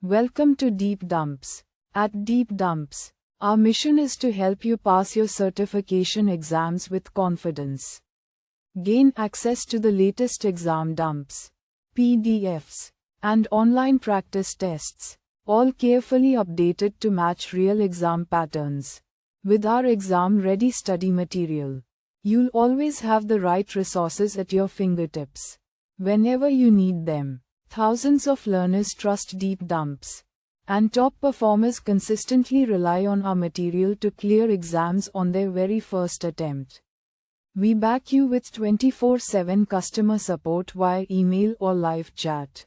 Welcome to Deep Dumps. At Deep Dumps, our mission is to help you pass your certification exams with confidence. Gain access to the latest exam dumps, PDFs, and online practice tests, all carefully updated to match real exam patterns. With our exam-ready study material, you'll always have the right resources at your fingertips whenever you need them. Thousands of learners trust Deep Dumps, and top performers consistently rely on our material to clear exams on their very first attempt. We back you with 24/7 customer support via email or live chat.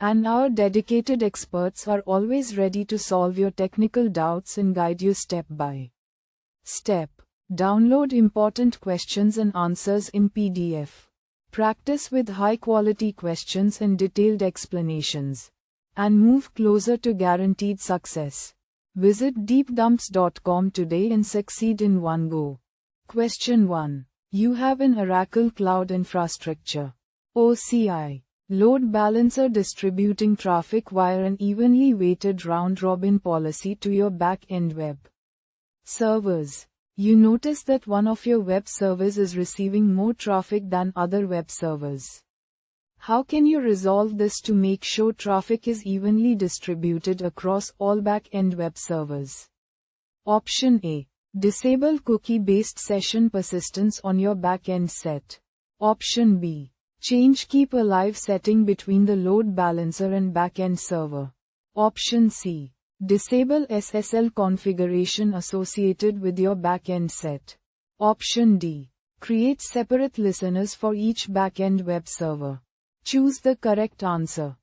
And our dedicated experts are always ready to solve your technical doubts and guide you step by step. Download important questions and answers in PDF. Practice with high-quality questions and detailed explanations, and move closer to guaranteed success. Visit deepdumps.com today and succeed in one go. Question 1. You have an Oracle Cloud Infrastructure (OCI) load balancer distributing traffic via an evenly weighted round-robin policy to your back-end web servers. You notice that one of your web servers is receiving more traffic than other web servers. How can you resolve this to make sure traffic is evenly distributed across all back-end web servers? Option A. Disable cookie-based session persistence on your back-end set. Option B. Change keep alive setting between the load balancer and back-end server. Option C. Disable SSL configuration associated with your back-end set. Option D. Create separate listeners for each back-end web server. Choose the correct answer.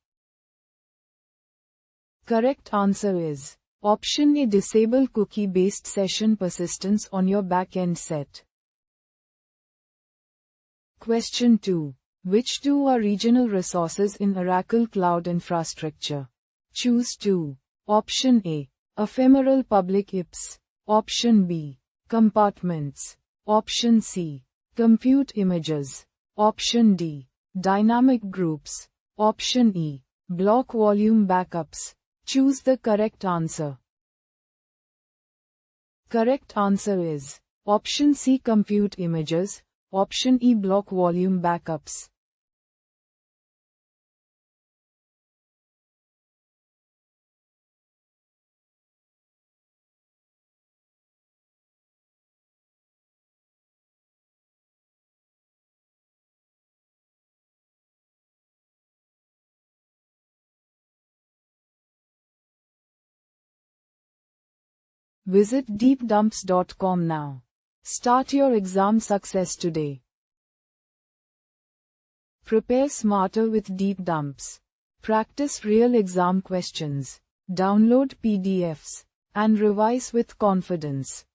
Correct answer is Option A. Disable cookie-based session persistence on your back-end set. Question 2. Which two are regional resources in Oracle Cloud Infrastructure? Choose 2. Option A. Ephemeral public IPs. Option B. Compartments. Option C. Compute images. Option D. Dynamic groups. Option E. Block volume backups. Choose the correct answer. Correct answer is Option C. Compute images. Option E. Block volume backups. Visit deepdumps.com now. Start your exam success today. Prepare smarter with Deep Dumps. Practice real exam questions. Download PDFs and revise with confidence.